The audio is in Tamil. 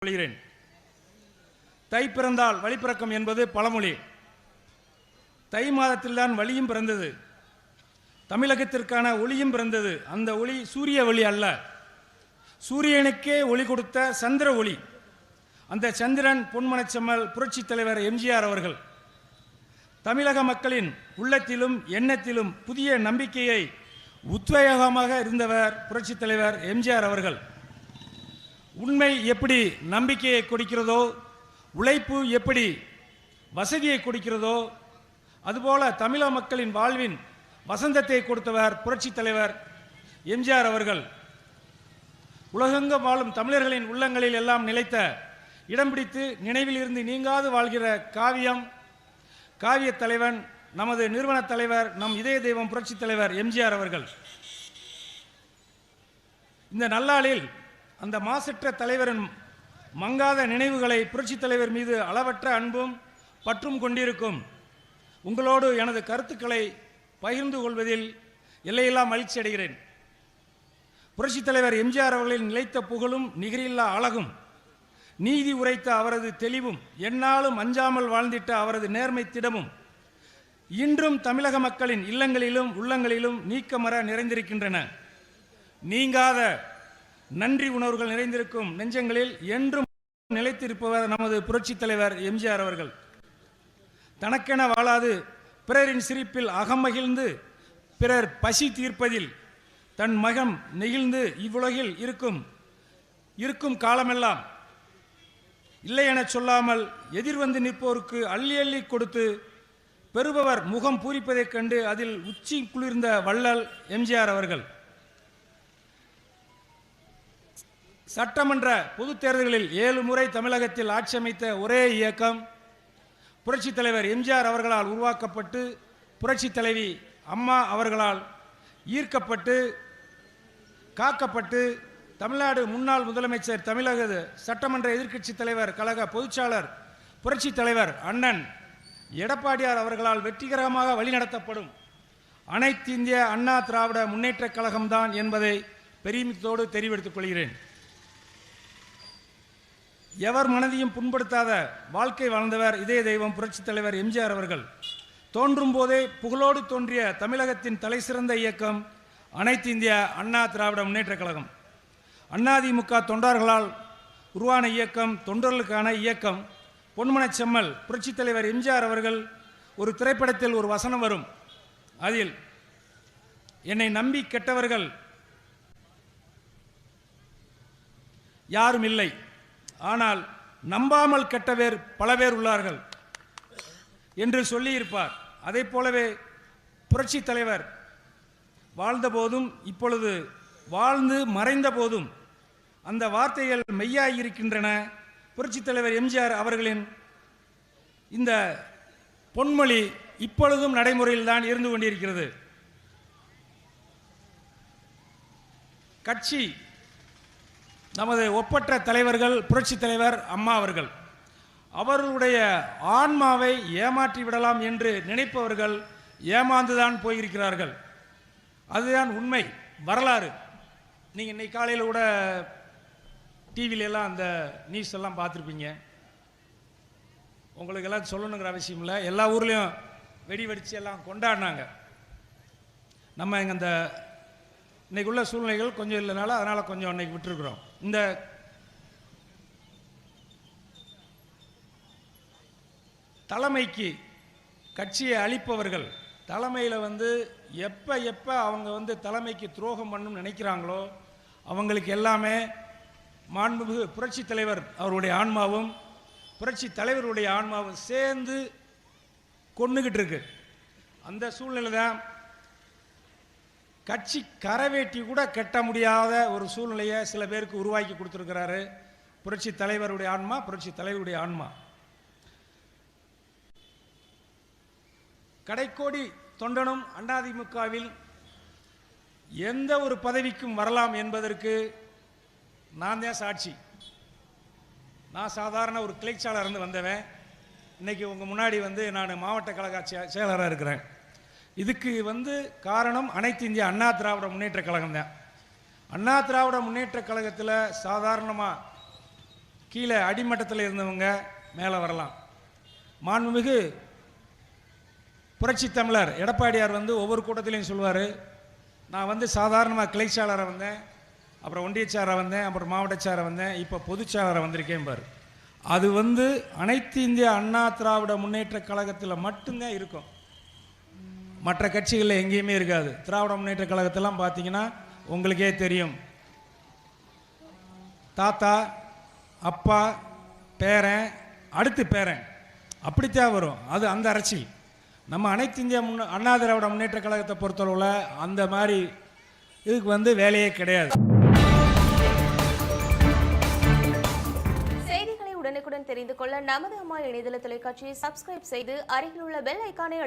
கொள்கிறேன். தை பிறந்தால் வழி பிறக்கும் என்பது பழமொழி. தை மாதத்தில்தான் வழியும் பிறந்தது, தமிழகத்திற்கான ஒளியும் பிறந்தது. அந்த ஒளி சூரிய ஒளி அல்ல, சூரியனுக்கே ஒளி கொடுத்த சந்திர ஒளி. அந்த சந்திரன் பொன்மனச்செம்மல் புரட்சி தலைவர் எம்ஜிஆர் அவர்கள். தமிழக மக்களின் உள்ளத்திலும் எண்ணத்திலும் புதிய நம்பிக்கையை உத்வேகமாக இருந்தவர் புரட்சி தலைவர் எம்ஜிஆர் அவர்கள். உண்மை எப்படி நம்பிக்கையை கொடுக்கிறதோ, உழைப்பு எப்படி வசதியை கொடுக்கிறதோ, அதுபோல தமிழக மக்களின் வாழ்வின் வசந்தத்தை கொடுத்தவர் புரட்சி தலைவர் எம்ஜிஆர் அவர்கள். உலகெங்கும் வாழும் தமிழர்களின் உள்ளங்களில் எல்லாம் நிலைத்த, இடம் பிடித்து நினைவில் இருந்து நீங்காது வாழ்கிற காவிய தலைவன், நமது நிறுவன தலைவர், நம் இதய தெய்வம் புரட்சி தலைவர் எம்ஜிஆர் அவர்கள். இந்த நல்லாளில் அந்த மாசற்ற தலைவரின் மங்காத நினைவுகளை புரட்சி தலைவர் மீது அளவற்ற அன்பும் பற்றும் கொண்டிருக்கும் உங்களோடு எனது கருத்துக்களை பகிர்ந்து கொள்வதில் எல்லையில்லா மகிழ்ச்சி அடைகிறேன். புரட்சி தலைவர் எம்ஜிஆர் அவர்களின் நிலைத்த புகழும் நிகரில்லா அழகும், நீதி உரைத்த அவரது தெளிவும், எந்நாளும் அஞ்சாமல் வாழ்ந்திட்ட அவரது நேர்மை திடமும் இன்றும் தமிழக மக்களின் இல்லங்களிலும் உள்ளங்களிலும் நீக்கமற நிறைந்திருக்கின்றன. நீங்காத நன்றி உணர்வுகள் நிறைந்திருக்கும் நெஞ்சங்களில் என்றும் நிலைத்திருப்பவர் நமது புரட்சி தலைவர் எம்ஜிஆர் அவர்கள். தனக்கென வாழாது பிறரின் சிரிப்பில் அகமகிழ்ந்து பிறர் பசி தீர்ப்பதில் தன் மகம் நெகிழ்ந்து இவ்வுலகில் இருக்கும் காலமெல்லாம் இல்லை என சொல்லாமல் எதிர்வந்து நிற்போருக்கு அள்ளி அள்ளி கொடுத்து பெறுபவர் முகம் பூரிப்பதைக் கண்டு அதில் உச்சி குளிர்ந்த வள்ளல் எம்ஜிஆர் அவர்கள். சட்டமன்ற பொதுத் தேர்தல்களில் 7 முறை தமிழகத்தில் ஆட்சி அமைத்த ஒரே இயக்கம் புரட்சி தலைவர் எம்ஜிஆர் அவர்களால் உருவாக்கப்பட்டு, புரட்சி தலைவி அம்மா அவர்களால் ஈர்க்கப்பட்டு காக்கப்பட்டு, தமிழ்நாடு முன்னாள் முதலமைச்சர், தமிழக சட்டமன்ற எதிர்க்கட்சி தலைவர், கழக பொதுச்சாளர் புரட்சி தலைவர் அண்ணன் எடப்பாடியார் அவர்களால் வெற்றிகரமாக வழிநடத்தப்படும் அனைத்து இந்திய அண்ணா திராவிட முன்னேற்ற கழகம்தான் என்பதை பெருமிதத்தோடு தெரிவித்துக் கொள்கிறேன். எவர் மனதையும் புண்படுத்தாத வாழ்க்கை வாழ்ந்தவர் இதய தெய்வம் புரட்சி தலைவர் எம்ஜிஆர் அவர்கள். தோன்றும் போதே புகழோடு தோன்றிய தமிழகத்தின் தலைசிறந்த இயக்கம் அனைத்து இந்திய அண்ணா திராவிட முன்னேற்ற கழகம். அதிமுக தொண்டர்களால் உருவான இயக்கம், தொண்டர்களுக்கான இயக்கம். பொன்மனச்செம்மல் புரட்சி தலைவர் எம்ஜிஆர் அவர்கள் ஒரு திரைப்படத்தில் ஒரு வசனம் வரும். அதில் என்னை நம்பி கெட்டவர்கள் யாரும் இல்லை, ஆனால் நம்பாமல் கெட்டவர் பல பேர் உள்ளார்கள் என்று சொல்லியிருப்பார். அதை போலவே புரட்சி தலைவர் வாழ்ந்த போதும் இப்பொழுது வாழ்ந்து மறைந்த போதும் அந்த வார்த்தைகள் மெய்யாயிருக்கின்றன. புரட்சி தலைவர் எம்ஜிஆர் அவர்களின் இந்த பொன்மொழி இப்பொழுதும் நடைமுறையில் தான் இருந்து கொண்டிருக்கிறது. கட்சி நமது ஒப்பற்ற தலைவர்கள் புரட்சி தலைவர் அம்மா அவர்கள். அவர்களுடைய ஆன்மாவை ஏமாற்றி விடலாம் என்று நினைப்பவர்கள் ஏமாந்துதான் போயிருக்கிறார்கள். அதுதான் உண்மை, வரலாறு. நீங்கள் இன்னைக்கு காலையில் கூட டிவிலெல்லாம் அந்த நியூஸ் எல்லாம் பார்த்துருப்பீங்க. உங்களுக்கு எல்லாம் சொல்லணுங்கிற அவசியம் இல்லை. எல்லா ஊர்லேயும் வெடி வெடித்து எல்லாம் கொண்டாடினாங்க. நம்ம இங்கே அந்த இன்னைக்கு உள்ள சூழ்நிலைகள் கொஞ்சம் இல்லைனால அதனால் கொஞ்சம் இன்னைக்கு விட்டுருக்குறோம். இந்த தலைமைக்கு கட்சியை அளிப்பவர்கள் தலைமையில் எப்போ அவங்க தலைமைக்கு துரோகம் பண்ணணும் நினைக்கிறாங்களோ அவங்களுக்கு எல்லாமே மாண்புமிகு புரட்சி தலைவர் அவருடைய ஆன்மாவும் புரட்சி தலைவருடைய ஆன்மாவும் சேர்ந்து கொண்டுகிட்டு இருக்கு. அந்த சூழ்நிலை தான் கட்சி கரவேட்டி கூட கட்ட முடியாத ஒரு சூழ்நிலையை சில பேருக்கு உருவாக்கி கொடுத்துருக்கிறாரு புரட்சி தலைவருடைய ஆன்மா, புரட்சி தலைவருடைய ஆன்மா. கடைக்கோடி தொண்டனும் அதிமுகவில் எந்த ஒரு பதவிக்கும் வரலாம் என்பதற்கு நான் தான் சாட்சி. நான் சாதாரண ஒரு கிளைச்சாளர் இருந்து வந்தவன். இன்னைக்கு உங்கள் முன்னாடி நான் மாவட்ட கழக செயலராக இருக்கிறேன். இதுக்கு காரணம் அனைத்து இந்திய அண்ணா திராவிட முன்னேற்ற கழகம் தான். அண்ணா திராவிட முன்னேற்ற கழகத்தில் சாதாரணமாக கீழே அடிமட்டத்தில் இருந்தவங்க மேலே வரலாம். மாண்புமிகு புரட்சி தமிழர் எடப்பாடியார் ஒவ்வொரு கூட்டத்திலையும் சொல்லுவார், நான் சாதாரணமாக கிளைச்சாளரை வந்தேன், அப்புறம் ஒன்றியச்சாரை வந்தேன், அப்புறம் மாவட்டச்சாரை வந்தேன், இப்போ பொதுச்சாளரை வந்திருக்கேன் பாரு. அது அனைத்து இந்திய அண்ணா திராவிட முன்னேற்ற கழகத்தில் மட்டும்தான் இருக்கும், மற்ற கட்சிகளில் எங்கேயுமே இருக்காது. திராவிட முன்னேற்ற கழகத்தெல்லாம் பார்த்தீங்கன்னா உங்களுக்கே தெரியும், தாத்தா, அப்பா, பேரன், அடுத்து பேரன், அப்படித்தான் வரும். அது அந்த அரசியல். நம்ம அனைத்து இந்திய அண்ணா திராவிட முன்னேற்ற கழகத்தை பொறுத்தளவில் அந்த மாதிரி இதுக்கு வேலையே கிடையாது. செய்திகளை உடனுக்குடன் தெரிந்து கொள்ள நமது அம்மா இணையதள தொலைக்காட்சியை சப்ஸ்கிரைப் செய்து அருகில் உள்ள பெல் ஐக்கானை